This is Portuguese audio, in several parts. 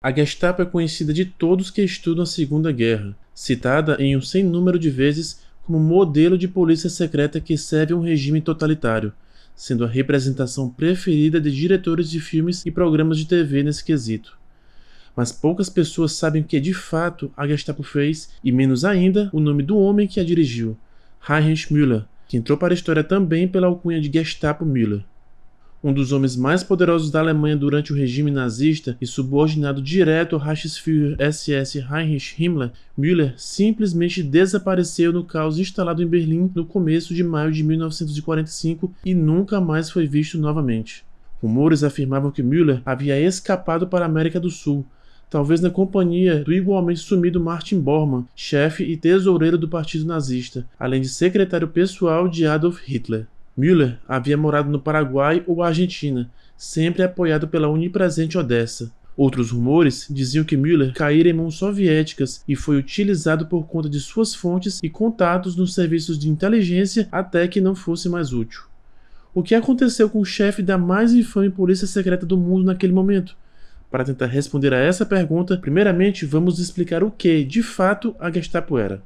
A Gestapo é conhecida de todos que estudam a Segunda Guerra, citada em um sem número de vezes como modelo de polícia secreta que serve a um regime totalitário, sendo a representação preferida de diretores de filmes e programas de TV nesse quesito. Mas poucas pessoas sabem o que de fato a Gestapo fez, e menos ainda o nome do homem que a dirigiu, Heinrich Müller, que entrou para a história também pela alcunha de Gestapo Müller. Um dos homens mais poderosos da Alemanha durante o regime nazista e subordinado direto ao Reichsführer SS Heinrich Himmler, Müller simplesmente desapareceu no caos instalado em Berlim no começo de maio de 1945 e nunca mais foi visto novamente. Rumores afirmavam que Müller havia escapado para a América do Sul, talvez na companhia do igualmente sumido Martin Bormann, chefe e tesoureiro do partido nazista, além de secretário pessoal de Adolf Hitler. Müller havia morado no Paraguai ou Argentina, sempre apoiado pela onipresente Odessa. Outros rumores diziam que Müller caíra em mãos soviéticas e foi utilizado por conta de suas fontes e contatos nos serviços de inteligência até que não fosse mais útil. O que aconteceu com o chefe da mais infame polícia secreta do mundo naquele momento? Para tentar responder a essa pergunta, primeiramente vamos explicar o que, de fato, a Gestapo era.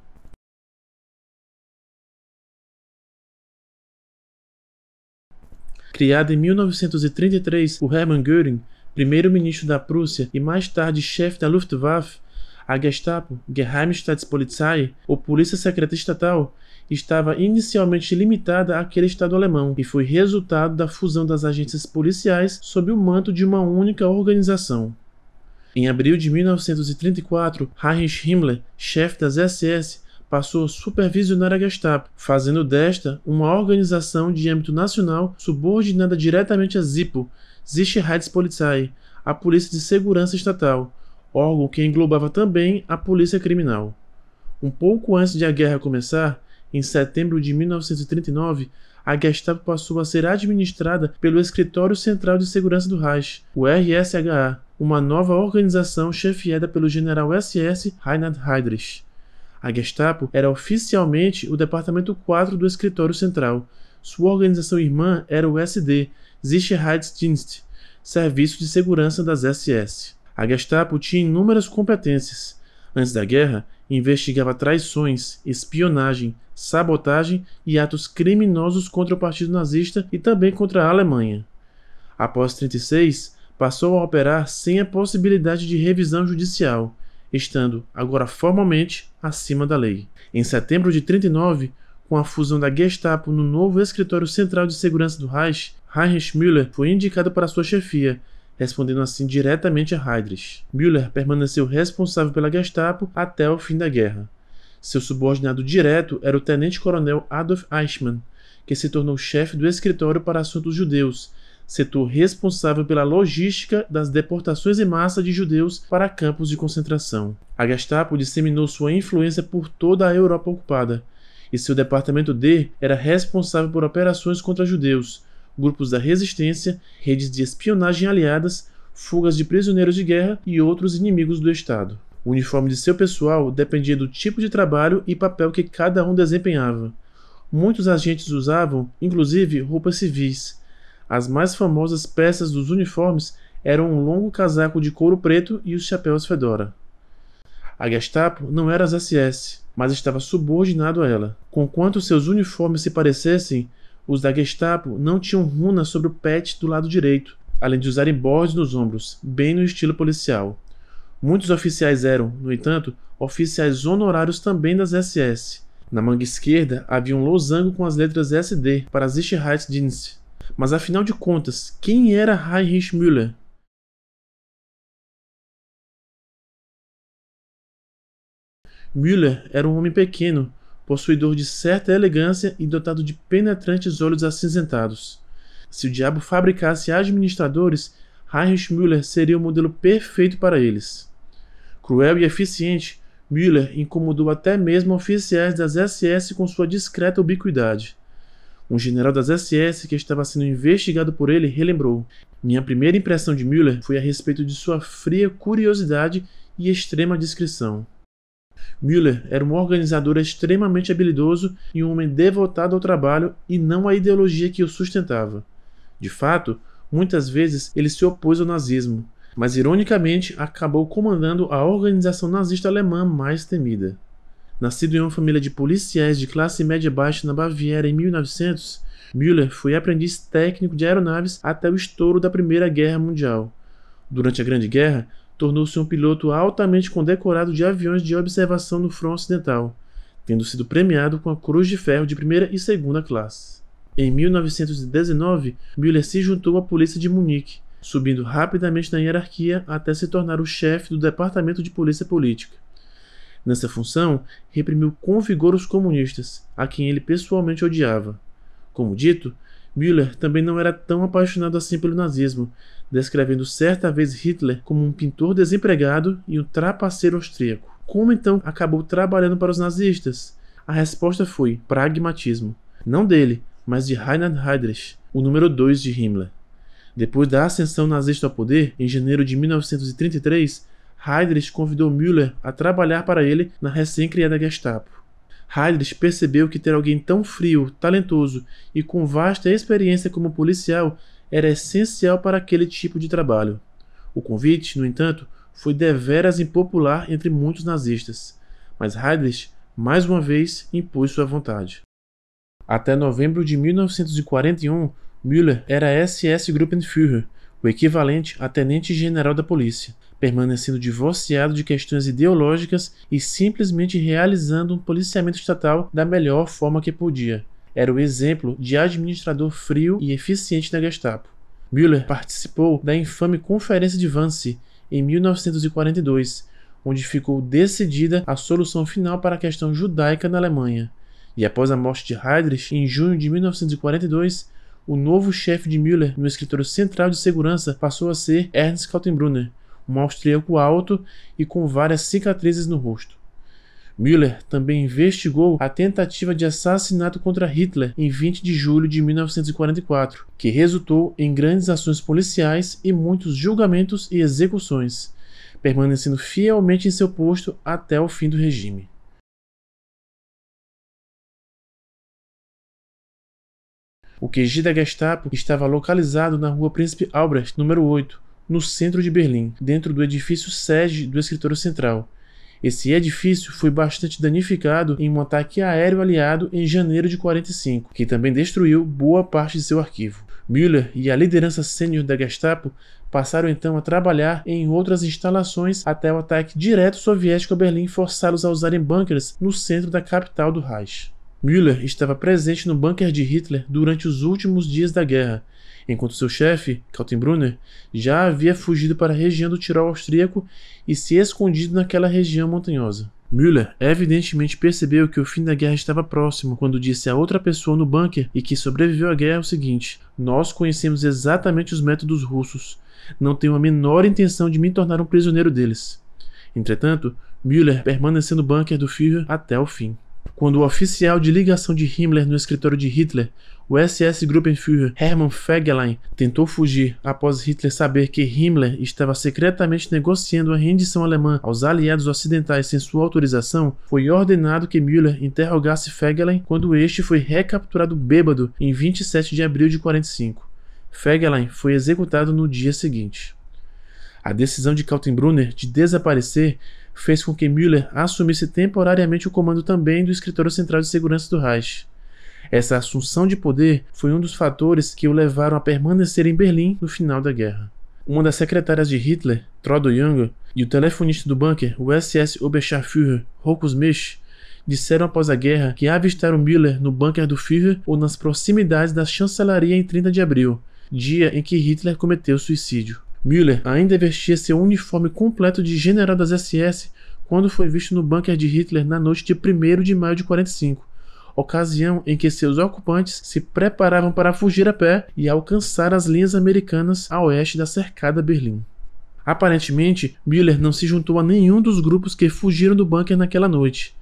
Criada em 1933 por Hermann Göring, primeiro-ministro da Prússia e mais tarde chefe da Luftwaffe, a Gestapo, Geheimstaatspolizei, ou Polícia Secreta Estatal, estava inicialmente limitada àquele estado alemão e foi resultado da fusão das agências policiais sob o manto de uma única organização. Em abril de 1934, Heinrich Himmler, chefe das SS, passou a supervisionar a Gestapo, fazendo desta uma organização de âmbito nacional subordinada diretamente à ZIPO, Sicherheitspolizei, a Polícia de Segurança Estatal, órgão que englobava também a Polícia Criminal. Um pouco antes de a guerra começar, em setembro de 1939, a Gestapo passou a ser administrada pelo Escritório Central de Segurança do Reich, o RSHA, uma nova organização chefiada pelo general SS Reinhard Heydrich. A Gestapo era oficialmente o Departamento 4 do Escritório Central. Sua organização irmã era o SD, Sicherheitsdienst, Serviço de Segurança das SS. A Gestapo tinha inúmeras competências. Antes da guerra, investigava traições, espionagem, sabotagem e atos criminosos contra o Partido Nazista e também contra a Alemanha. Após 1936, passou a operar sem a possibilidade de revisão judicial, estando, agora formalmente, acima da lei. Em setembro de 1939, com a fusão da Gestapo no novo Escritório Central de Segurança do Reich, Heinrich Müller foi indicado para sua chefia, respondendo assim diretamente a Heydrich. Müller permaneceu responsável pela Gestapo até o fim da guerra. Seu subordinado direto era o tenente-coronel Adolf Eichmann, que se tornou chefe do Escritório para Assuntos Judeus, setor responsável pela logística das deportações em massa de judeus para campos de concentração. A Gestapo disseminou sua influência por toda a Europa ocupada, e seu departamento D era responsável por operações contra judeus, grupos da resistência, redes de espionagem aliadas, fugas de prisioneiros de guerra e outros inimigos do Estado. O uniforme de seu pessoal dependia do tipo de trabalho e papel que cada um desempenhava. Muitos agentes usavam, inclusive, roupas civis. As mais famosas peças dos uniformes eram um longo casaco de couro preto e os chapéus fedora. A Gestapo não era as SS, mas estava subordinado a ela. Conquanto seus uniformes se parecessem, os da Gestapo não tinham runas sobre o patch do lado direito, além de usarem bordes nos ombros, bem no estilo policial. Muitos oficiais eram, no entanto, oficiais honorários também das SS. Na manga esquerda havia um losango com as letras SD para Sicherheitsdienst. Mas afinal de contas, quem era Heinrich Müller? Müller era um homem pequeno, possuidor de certa elegância e dotado de penetrantes olhos acinzentados. Se o diabo fabricasse administradores, Heinrich Müller seria o modelo perfeito para eles. Cruel e eficiente, Müller incomodou até mesmo oficiais das SS com sua discreta ubiquidade. Um general das SS que estava sendo investigado por ele relembrou: "Minha primeira impressão de Müller foi a respeito de sua fria curiosidade e extrema discrição." Müller era um organizador extremamente habilidoso e um homem devotado ao trabalho e não à ideologia que o sustentava. De fato, muitas vezes ele se opôs ao nazismo, mas ironicamente acabou comandando a organização nazista alemã mais temida. Nascido em uma família de policiais de classe média baixa na Baviera em 1900, Müller foi aprendiz técnico de aeronaves até o estouro da Primeira Guerra Mundial. Durante a Grande Guerra, tornou-se um piloto altamente condecorado de aviões de observação no front ocidental, tendo sido premiado com a Cruz de Ferro de primeira e segunda classe. Em 1919, Müller se juntou à polícia de Munique, subindo rapidamente na hierarquia até se tornar o chefe do Departamento de Polícia Política. Nessa função, reprimiu com vigor os comunistas, a quem ele pessoalmente odiava. Como dito, Müller também não era tão apaixonado assim pelo nazismo, descrevendo certa vez Hitler como um pintor desempregado e um trapaceiro austríaco. Como então acabou trabalhando para os nazistas? A resposta foi pragmatismo. Não dele, mas de Reinhard Heydrich, o número 2 de Himmler. Depois da ascensão nazista ao poder, em janeiro de 1933, Heydrich convidou Müller a trabalhar para ele na recém-criada Gestapo. Heydrich percebeu que ter alguém tão frio, talentoso e com vasta experiência como policial era essencial para aquele tipo de trabalho. O convite, no entanto, foi deveras impopular entre muitos nazistas, mas Heydrich, mais uma vez, impôs sua vontade. Até novembro de 1941, Müller era SS-Gruppenführer, o equivalente a tenente-general da polícia, permanecendo divorciado de questões ideológicas e simplesmente realizando um policiamento estatal da melhor forma que podia. Era o exemplo de administrador frio e eficiente da Gestapo. Müller participou da infame Conferência de Wannsee em 1942, onde ficou decidida a solução final para a questão judaica na Alemanha. E após a morte de Heydrich, em junho de 1942, o novo chefe de Müller no Escritório Central de Segurança passou a ser Ernst Kaltenbrunner, um austríaco alto e com várias cicatrizes no rosto. Müller também investigou a tentativa de assassinato contra Hitler em 20 de julho de 1944, que resultou em grandes ações policiais e muitos julgamentos e execuções, permanecendo fielmente em seu posto até o fim do regime. O QG da Gestapo estava localizado na Rua Príncipe Albrecht, número 8, no centro de Berlim, dentro do edifício sede do escritório central. Esse edifício foi bastante danificado em um ataque aéreo aliado em janeiro de 1945, que também destruiu boa parte de seu arquivo. Müller e a liderança sênior da Gestapo passaram então a trabalhar em outras instalações até o ataque direto soviético a Berlim forçá-los a usarem bunkers no centro da capital do Reich. Müller estava presente no bunker de Hitler durante os últimos dias da guerra, enquanto seu chefe, Kaltenbrunner, já havia fugido para a região do Tirol austríaco e se escondido naquela região montanhosa. Müller evidentemente percebeu que o fim da guerra estava próximo quando disse a outra pessoa no bunker e que sobreviveu à guerra o seguinte: "Nós conhecemos exatamente os métodos russos. Não tenho a menor intenção de me tornar um prisioneiro deles." Entretanto, Müller permaneceu no bunker do Führer até o fim. Quando o oficial de ligação de Himmler no escritório de Hitler, o SS-Gruppenführer Hermann Fegelein, tentou fugir após Hitler saber que Himmler estava secretamente negociando a rendição alemã aos aliados ocidentais sem sua autorização, foi ordenado que Müller interrogasse Fegelein quando este foi recapturado bêbado em 27 de abril de 1945. Fegelein foi executado no dia seguinte. A decisão de Kaltenbrunner de desaparecer fez com que Müller assumisse temporariamente o comando também do Escritório Central de Segurança do Reich. Essa assunção de poder foi um dos fatores que o levaram a permanecer em Berlim no final da guerra. Uma das secretárias de Hitler, Trudel Junge, e o telefonista do bunker, o SS-Oberscharführer Rocco Schmidt, disseram após a guerra que avistaram Müller no bunker do Führer ou nas proximidades da chancelaria em 30 de abril, dia em que Hitler cometeu suicídio. Müller ainda vestia seu uniforme completo de general das SS quando foi visto no bunker de Hitler na noite de 1º de maio de 1945, ocasião em que seus ocupantes se preparavam para fugir a pé e alcançar as linhas americanas a oeste da cercada Berlim. Aparentemente, Müller não se juntou a nenhum dos grupos que fugiram do bunker naquela noite.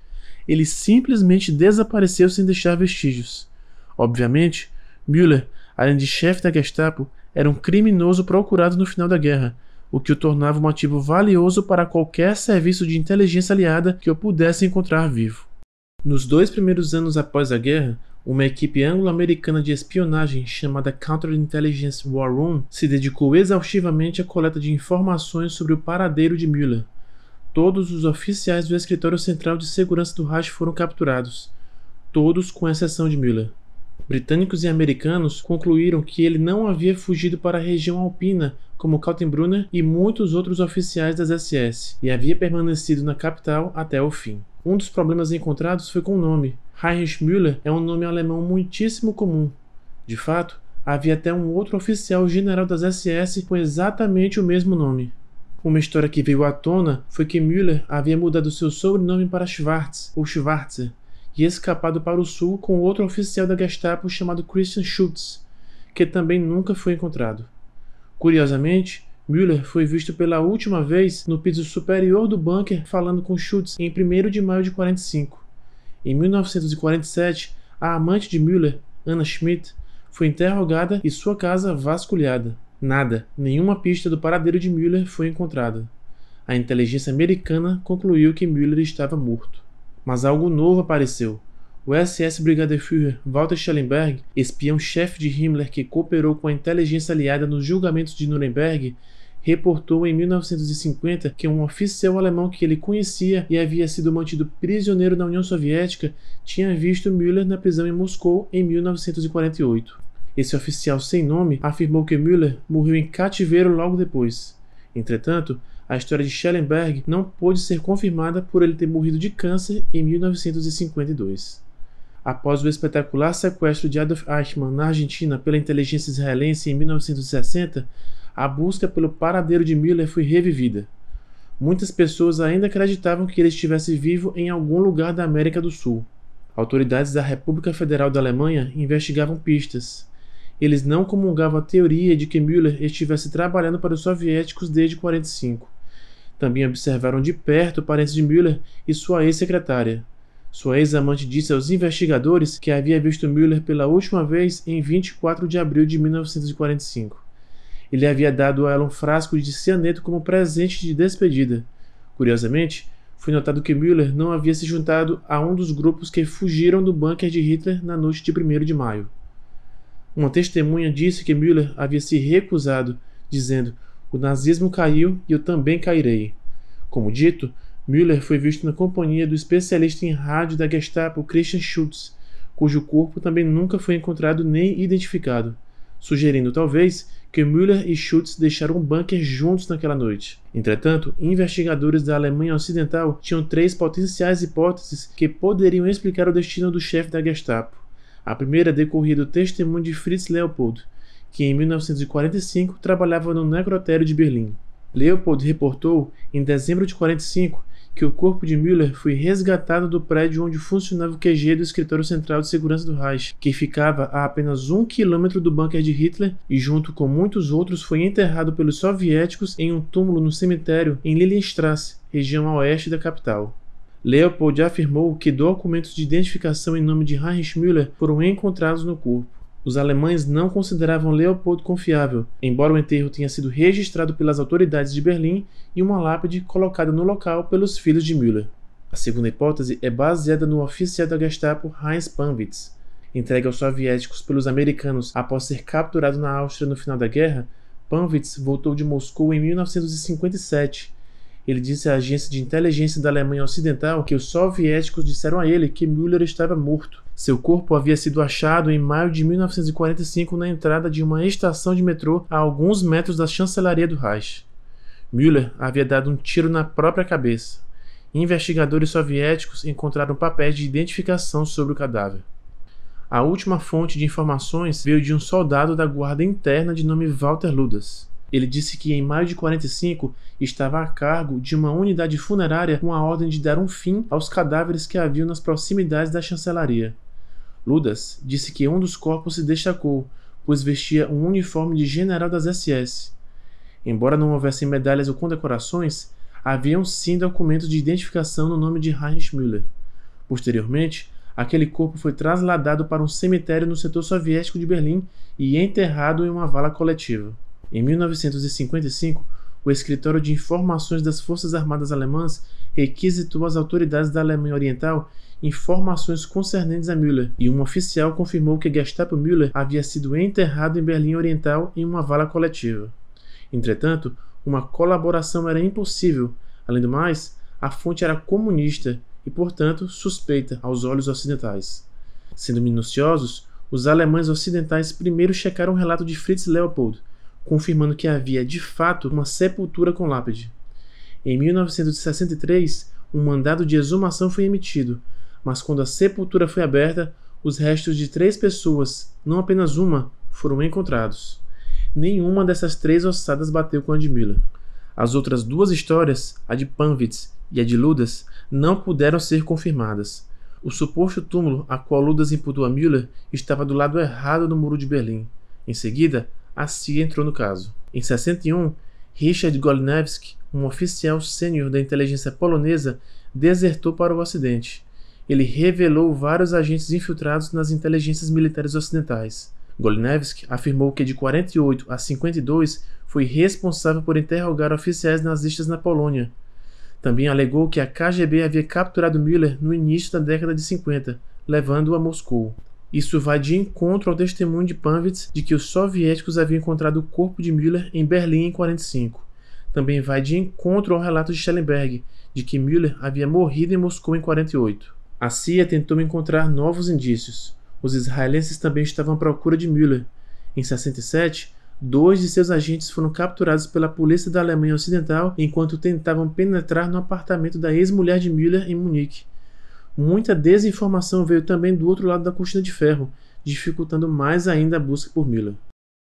Ele simplesmente desapareceu sem deixar vestígios. Obviamente, Müller, além de chefe da Gestapo, era um criminoso procurado no final da guerra, o que o tornava um ativo valioso para qualquer serviço de inteligência aliada que o pudesse encontrar vivo. Nos 2 primeiros anos após a guerra, Uma equipe anglo-americana de espionagem chamada Counterintelligence War Room se dedicou exaustivamente à coleta de informações sobre o paradeiro de Müller. Todos os oficiais do Escritório Central de Segurança do Reich foram capturados, todos com exceção de Müller. Britânicos e americanos concluíram que ele não havia fugido para a região alpina, como Kaltenbrunner e muitos outros oficiais das SS, e havia permanecido na capital até o fim. Um dos problemas encontrados foi com o nome. Heinrich Müller é um nome alemão muitíssimo comum. De fato, havia até um outro oficial general das SS com exatamente o mesmo nome. Uma história que veio à tona foi que Müller havia mudado seu sobrenome para Schwarz, ou Schwarzer, e escapado para o sul com outro oficial da Gestapo chamado Christian Schultz, que também nunca foi encontrado. Curiosamente, Müller foi visto pela última vez no piso superior do bunker falando com Schultz em 1º de maio de 45. Em 1947, a amante de Müller, Anna Schmidt, foi interrogada e sua casa vasculhada. Nada, nenhuma pista do paradeiro de Müller foi encontrada. A inteligência americana concluiu que Müller estava morto. Mas algo novo apareceu. O SS Brigadeführer Walter Schellenberg, espião-chefe de Himmler que cooperou com a inteligência aliada nos julgamentos de Nuremberg, reportou em 1950 que um oficial alemão que ele conhecia e havia sido mantido prisioneiro na União Soviética tinha visto Müller na prisão em Moscou em 1948. Esse oficial sem nome afirmou que Müller morreu em cativeiro logo depois. Entretanto, a história de Schellenberg não pôde ser confirmada por ele ter morrido de câncer em 1952. Após o espetacular sequestro de Adolf Eichmann na Argentina pela inteligência israelense em 1960, a busca pelo paradeiro de Müller foi revivida. Muitas pessoas ainda acreditavam que ele estivesse vivo em algum lugar da América do Sul. Autoridades da República Federal da Alemanha investigavam pistas. Eles não comungavam a teoria de que Müller estivesse trabalhando para os soviéticos desde 1945. Também observaram de perto parentes de Müller e sua ex-secretária. Sua ex-amante disse aos investigadores que havia visto Müller pela última vez em 24 de abril de 1945. Ele havia dado a ela um frasco de cianeto como presente de despedida. Curiosamente, foi notado que Müller não havia se juntado a um dos grupos que fugiram do bunker de Hitler na noite de 1º de maio. Uma testemunha disse que Müller havia se recusado, dizendo: "O nazismo caiu e eu também cairei". Como dito, Müller foi visto na companhia do especialista em rádio da Gestapo Christian Schultz, cujo corpo também nunca foi encontrado nem identificado, sugerindo talvez que Müller e Schultz deixaram o bunker juntos naquela noite. Entretanto, investigadores da Alemanha Ocidental tinham 3 potenciais hipóteses que poderiam explicar o destino do chefe da Gestapo. A primeira decorria do testemunho de Fritz Leopold, que em 1945 trabalhava no necrotério de Berlim. Leopold reportou, em dezembro de 1945, que o corpo de Müller foi resgatado do prédio onde funcionava o QG do Escritório Central de Segurança do Reich, que ficava a apenas 1 quilômetro do bunker de Hitler, e junto com muitos outros foi enterrado pelos soviéticos em um túmulo no cemitério em Lilienstrasse, região a oeste da capital. Leopold afirmou que documentos de identificação em nome de Heinrich Müller foram encontrados no corpo. Os alemães não consideravam Leopold confiável, embora o enterro tenha sido registrado pelas autoridades de Berlim e uma lápide colocada no local pelos filhos de Müller. A segunda hipótese é baseada no oficial da Gestapo Heinz Pannwitz. Entregue aos soviéticos pelos americanos após ser capturado na Áustria no final da guerra, Pannwitz voltou de Moscou em 1957. Ele disse à agência de inteligência da Alemanha Ocidental que os soviéticos disseram a ele que Müller estava morto. Seu corpo havia sido achado em maio de 1945 na entrada de uma estação de metrô a alguns metros da chancelaria do Reich. Müller havia dado um tiro na própria cabeça. Investigadores soviéticos encontraram papéis de identificação sobre o cadáver. A última fonte de informações veio de um soldado da guarda interna de nome Walter Ludas. Ele disse que em maio de 1945 estava a cargo de uma unidade funerária com a ordem de dar um fim aos cadáveres que haviam nas proximidades da chancelaria. Ludas disse que um dos corpos se destacou, pois vestia um uniforme de general das SS. Embora não houvessem medalhas ou condecorações, haviam sim documentos de identificação no nome de Heinrich Müller. Posteriormente, aquele corpo foi trasladado para um cemitério no setor soviético de Berlim e enterrado em uma vala coletiva. Em 1955, o Escritório de Informações das Forças Armadas Alemãs requisitou às autoridades da Alemanha Oriental informações concernentes a Müller, e um oficial confirmou que Gestapo Müller havia sido enterrado em Berlim Oriental em uma vala coletiva. Entretanto, uma colaboração era impossível. Além do mais, a fonte era comunista e, portanto, suspeita aos olhos ocidentais. Sendo minuciosos, os alemães ocidentais primeiro checaram o relato de Fritz Leopold, confirmando que havia, de fato, uma sepultura com lápide. Em 1963, um mandado de exumação foi emitido, mas quando a sepultura foi aberta, os restos de 3 pessoas, não apenas uma, foram encontrados. Nenhuma dessas 3 ossadas bateu com a de Müller. As outras 2 histórias, a de Panwitz e a de Ludas, não puderam ser confirmadas. O suposto túmulo a qual Ludas imputou a Müller estava do lado errado do Muro de Berlim. Em seguida, a CIA entrou no caso. Em 61, Richard Golinewski, um oficial sênior da inteligência polonesa, desertou para o Ocidente. Ele revelou vários agentes infiltrados nas inteligências militares ocidentais. Golinewski afirmou que de 48 a 52 foi responsável por interrogar oficiais nazistas na Polônia. Também alegou que a KGB havia capturado Müller no início da década de 50, levando-o a Moscou. Isso vai de encontro ao testemunho de Panwitz de que os soviéticos haviam encontrado o corpo de Müller em Berlim em 45. Também vai de encontro ao relato de Schellenberg de que Müller havia morrido em Moscou em 48. A CIA tentou encontrar novos indícios. Os israelenses também estavam à procura de Müller. Em 67, 2 de seus agentes foram capturados pela polícia da Alemanha Ocidental enquanto tentavam penetrar no apartamento da ex-mulher de Müller em Munique. Muita desinformação veio também do outro lado da cortina de ferro, dificultando mais ainda a busca por Müller.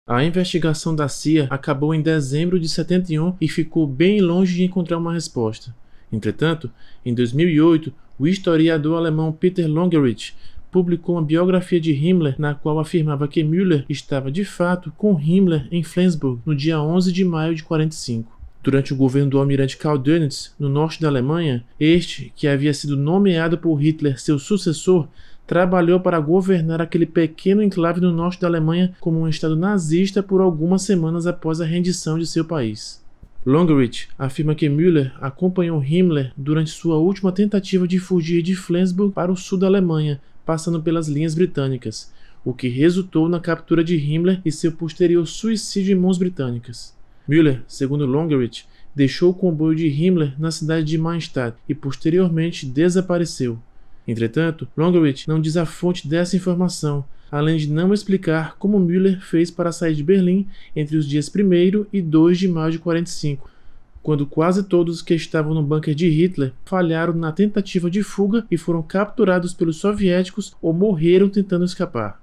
A investigação da CIA acabou em dezembro de 71 e ficou bem longe de encontrar uma resposta. Entretanto, em 2008, o historiador alemão Peter Longerich publicou uma biografia de Himmler na qual afirmava que Müller estava de fato com Himmler em Flensburg no dia 11 de maio de 45. Durante o governo do almirante Karl Dönitz, no norte da Alemanha, este, que havia sido nomeado por Hitler seu sucessor, trabalhou para governar aquele pequeno enclave no norte da Alemanha como um estado nazista por algumas semanas após a rendição de seu país. Longerich afirma que Müller acompanhou Himmler durante sua última tentativa de fugir de Flensburg para o sul da Alemanha, passando pelas linhas britânicas, o que resultou na captura de Himmler e seu posterior suicídio em mãos britânicas. Müller, segundo Longerich, deixou o comboio de Himmler na cidade de Mannstadt e posteriormente desapareceu. Entretanto, Longerich não diz a fonte dessa informação, além de não explicar como Müller fez para sair de Berlim entre os dias 1º e 2 de maio de 45, quando quase todos que estavam no bunker de Hitler falharam na tentativa de fuga e foram capturados pelos soviéticos ou morreram tentando escapar.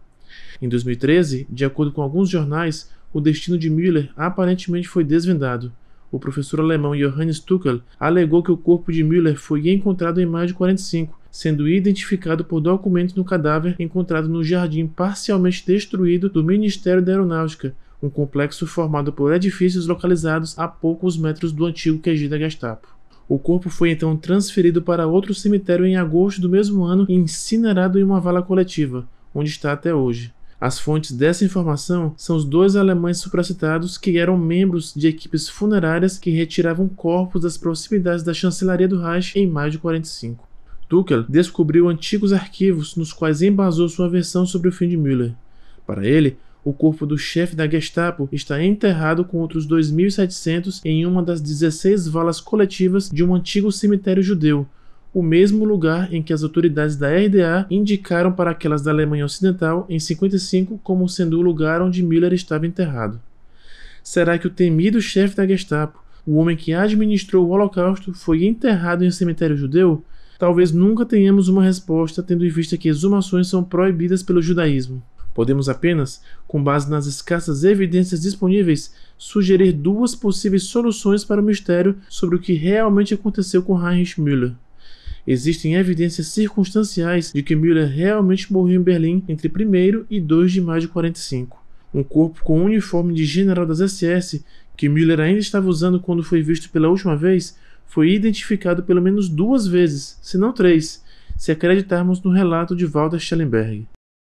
Em 2013, de acordo com alguns jornais, o destino de Müller aparentemente foi desvendado. O professor alemão Johannes Tuchel alegou que o corpo de Müller foi encontrado em maio de 45, sendo identificado por documentos no cadáver encontrado no jardim parcialmente destruído do Ministério da Aeronáutica, um complexo formado por edifícios localizados a poucos metros do antigo QG da Gestapo. O corpo foi então transferido para outro cemitério em agosto do mesmo ano e incinerado em uma vala coletiva, onde está até hoje. As fontes dessa informação são os 2 alemães supracitados que eram membros de equipes funerárias que retiravam corpos das proximidades da chancelaria do Reich em maio de 45. Tuchel descobriu antigos arquivos nos quais embasou sua versão sobre o fim de Müller. Para ele, o corpo do chefe da Gestapo está enterrado com outros 2.700 em uma das 16 valas coletivas de um antigo cemitério judeu, o mesmo lugar em que as autoridades da RDA indicaram para aquelas da Alemanha Ocidental em 55 como sendo o lugar onde Müller estava enterrado. Será que o temido chefe da Gestapo, o homem que administrou o Holocausto, foi enterrado em um cemitério judeu? Talvez nunca tenhamos uma resposta, tendo em vista que exumações são proibidas pelo judaísmo. Podemos apenas, com base nas escassas evidências disponíveis, sugerir 2 possíveis soluções para o mistério sobre o que realmente aconteceu com Heinrich Müller. Existem evidências circunstanciais de que Müller realmente morreu em Berlim entre 1º e 2 de maio de 45. Um corpo com o uniforme de general das SS, que Müller ainda estava usando quando foi visto pela última vez, foi identificado pelo menos 2 vezes, se não 3, se acreditarmos no relato de Walter Schellenberg.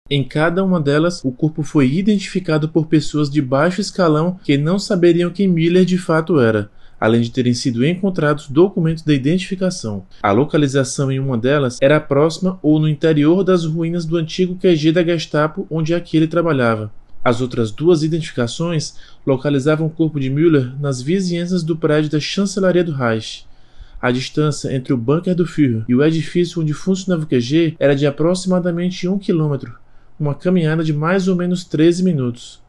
Em cada uma delas, o corpo foi identificado por pessoas de baixo escalão que não saberiam quem Müller de fato era. além de terem sido encontrados documentos de identificação. A localização em uma delas era próxima ou no interior das ruínas do antigo QG da Gestapo onde aquele trabalhava. As outras duas identificações localizavam o corpo de Müller nas vizinhanças do prédio da Chancelaria do Reich. A distância entre o bunker do Führer e o edifício onde funcionava o QG era de aproximadamente 1 km, uma caminhada de mais ou menos 13 minutos.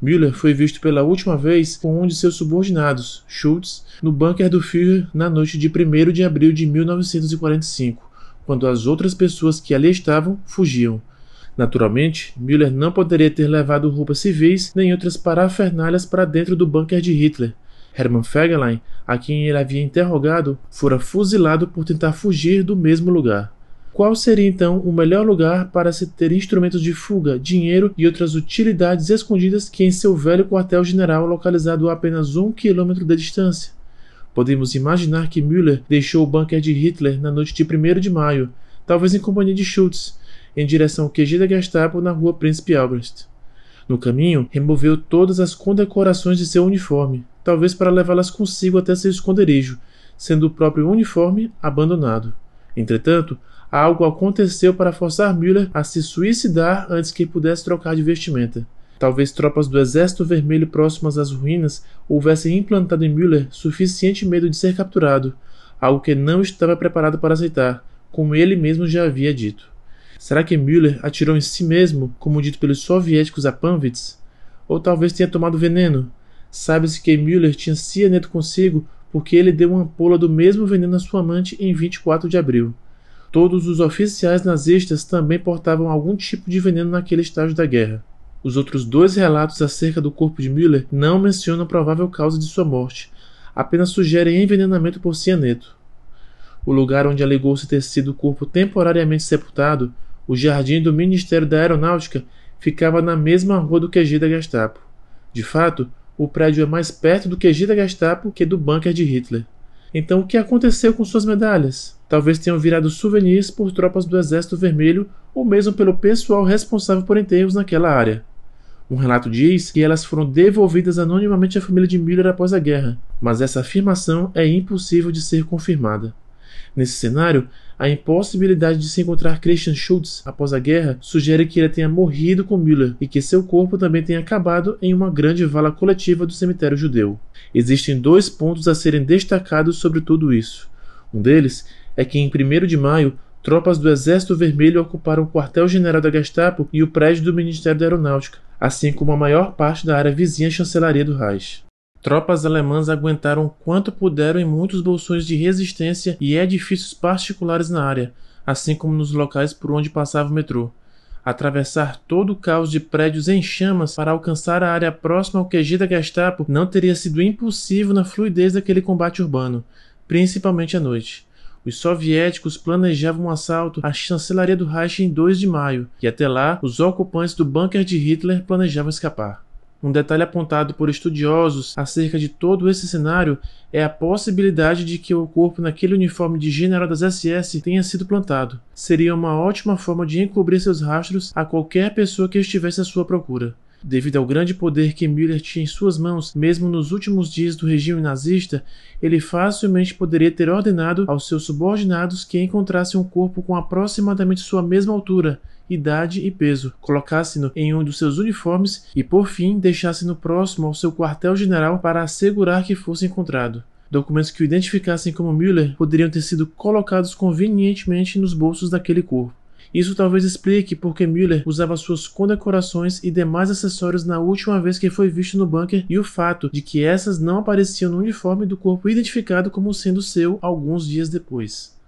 Müller foi visto pela última vez com um de seus subordinados, Schultz, no bunker do Führer na noite de 1º de abril de 1945, quando as outras pessoas que ali estavam fugiam. Naturalmente, Müller não poderia ter levado roupas civis nem outras parafernálias para dentro do bunker de Hitler. Hermann Fegelein, a quem ele havia interrogado, fora fuzilado por tentar fugir do mesmo lugar. Qual seria então o melhor lugar para se ter instrumentos de fuga, dinheiro e outras utilidades escondidas que em seu velho quartel-general localizado a apenas 1 km de distância? Podemos imaginar que Müller deixou o bunker de Hitler na noite de 1º de maio, talvez em companhia de Schultz, em direção ao QG da Gestapo na rua Príncipe Albrecht. No caminho, removeu todas as condecorações de seu uniforme, talvez para levá-las consigo até seu esconderijo, sendo o próprio uniforme abandonado. Entretanto, algo aconteceu para forçar Müller a se suicidar antes que pudesse trocar de vestimenta. Talvez tropas do Exército Vermelho próximas às ruínas houvessem implantado em Müller suficiente medo de ser capturado, algo que não estava preparado para aceitar, como ele mesmo já havia dito. Será que Müller atirou em si mesmo, como dito pelos soviéticos a Panwitz? Ou talvez tenha tomado veneno? Sabe-se que Müller tinha cianeto consigo porque ele deu uma ampola do mesmo veneno à sua amante em 24 de abril. Todos os oficiais nazistas também portavam algum tipo de veneno naquele estágio da guerra. Os outros 2 relatos acerca do corpo de Müller não mencionam a provável causa de sua morte, apenas sugerem envenenamento por cianeto. O lugar onde alegou-se ter sido o corpo temporariamente sepultado, o jardim do Ministério da Aeronáutica, ficava na mesma rua do QG da Gestapo. De fato, o prédio é mais perto do QG da Gestapo que do bunker de Hitler. Então o que aconteceu com suas medalhas? Talvez tenham virado souvenirs por tropas do Exército Vermelho ou mesmo pelo pessoal responsável por enterros naquela área. Um relato diz que elas foram devolvidas anonimamente à família de Müller após a guerra, mas essa afirmação é impossível de ser confirmada. Nesse cenário, a impossibilidade de se encontrar Christian Schultz após a guerra sugere que ele tenha morrido com Müller e que seu corpo também tenha acabado em uma grande vala coletiva do cemitério judeu. Existem 2 pontos a serem destacados sobre tudo isso. Um deles é que em 1º de maio, tropas do Exército Vermelho ocuparam o quartel-general da Gestapo e o prédio do Ministério da Aeronáutica, assim como a maior parte da área vizinha à Chancelaria do Reich. Tropas alemãs aguentaram quanto puderam em muitos bolsões de resistência e edifícios particulares na área, assim como nos locais por onde passava o metrô. Atravessar todo o caos de prédios em chamas para alcançar a área próxima ao QG da Gestapo não teria sido impossível na fluidez daquele combate urbano, principalmente à noite. Os soviéticos planejavam um assalto à Chancelaria do Reich em 2 de maio, e até lá os ocupantes do bunker de Hitler planejavam escapar. Um detalhe apontado por estudiosos acerca de todo esse cenário é a possibilidade de que o corpo naquele uniforme de general das SS tenha sido plantado. Seria uma ótima forma de encobrir seus rastros a qualquer pessoa que estivesse à sua procura. Devido ao grande poder que Müller tinha em suas mãos, mesmo nos últimos dias do regime nazista, ele facilmente poderia ter ordenado aos seus subordinados que encontrassem um corpo com aproximadamente sua mesma altura, idade e peso, colocasse-no em um dos seus uniformes e, por fim, deixasse-no próximo ao seu quartel-general para assegurar que fosse encontrado. Documentos que o identificassem como Müller poderiam ter sido colocados convenientemente nos bolsos daquele corpo. Isso talvez explique por que Müller usava suas condecorações e demais acessórios na última vez que foi visto no bunker e o fato de que essas não apareciam no uniforme do corpo identificado como sendo seu alguns dias depois.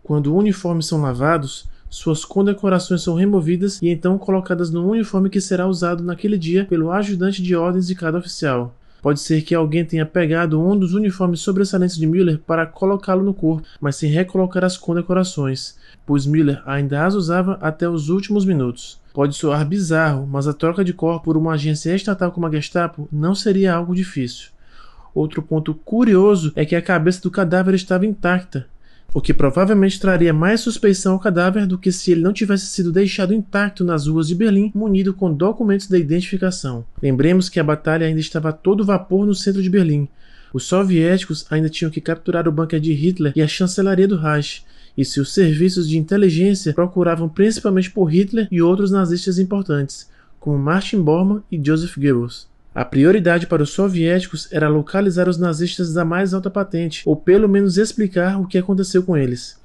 Quando uniformes são lavados, suas condecorações são removidas e então colocadas no uniforme que será usado naquele dia pelo ajudante de ordens de cada oficial. Pode ser que alguém tenha pegado um dos uniformes sobressalentes de Müller para colocá-lo no corpo, mas sem recolocar as condecorações, pois Müller ainda as usava até os últimos minutos. Pode soar bizarro, mas a troca de corpo por uma agência estatal como a Gestapo não seria algo difícil. Outro ponto curioso é que a cabeça do cadáver estava intacta, o que provavelmente traria mais suspeição ao cadáver do que se ele não tivesse sido deixado intacto nas ruas de Berlim, munido com documentos de identificação. Lembremos que a batalha ainda estava a todo vapor no centro de Berlim. Os soviéticos ainda tinham que capturar o bunker de Hitler e a chancelaria do Reich, e seus serviços de inteligência procuravam principalmente por Hitler e outros nazistas importantes, como Martin Bormann e Joseph Goebbels. A prioridade para os soviéticos era localizar os nazistas da mais alta patente, ou pelo menos explicar o que aconteceu com eles.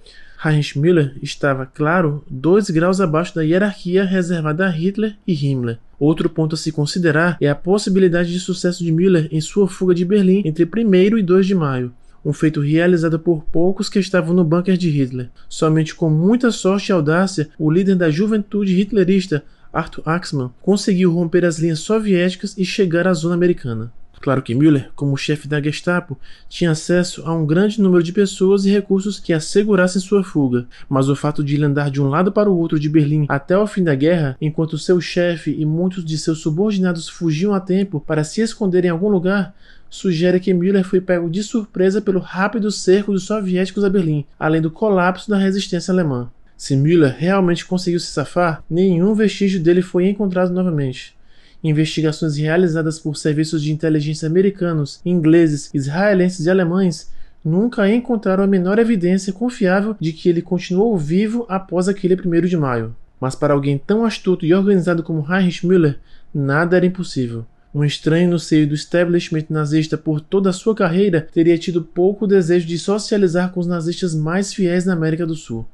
Heinrich Müller estava, claro, 2 graus abaixo da hierarquia reservada a Hitler e Himmler. Outro ponto a se considerar é a possibilidade de sucesso de Müller em sua fuga de Berlim entre 1º e 2 de maio, um feito realizado por poucos que estavam no bunker de Hitler. Somente com muita sorte e audácia, o líder da juventude hitlerista, Arthur Axmann, conseguiu romper as linhas soviéticas e chegar à zona americana. Claro que Müller, como chefe da Gestapo, tinha acesso a um grande número de pessoas e recursos que assegurassem sua fuga, mas o fato de ele andar de um lado para o outro de Berlim até o fim da guerra, enquanto seu chefe e muitos de seus subordinados fugiam a tempo para se esconder em algum lugar, sugere que Müller foi pego de surpresa pelo rápido cerco dos soviéticos a Berlim, além do colapso da resistência alemã. Se Müller realmente conseguiu se safar, nenhum vestígio dele foi encontrado novamente. Investigações realizadas por serviços de inteligência americanos, ingleses, israelenses e alemães nunca encontraram a menor evidência confiável de que ele continuou vivo após aquele 1º de maio. Mas para alguém tão astuto e organizado como Heinrich Müller, nada era impossível. Um estranho no seio do establishment nazista por toda a sua carreira teria tido pouco desejo de socializar com os nazistas mais fiéis na América do Sul.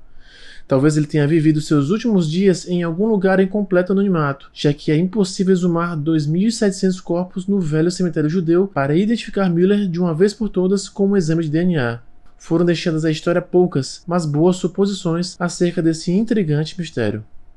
Talvez ele tenha vivido seus últimos dias em algum lugar em completo anonimato, já que é impossível exumar 2.700 corpos no velho cemitério judeu para identificar Müller de uma vez por todas com um exame de DNA. Foram deixadas à história poucas, mas boas suposições acerca desse intrigante mistério.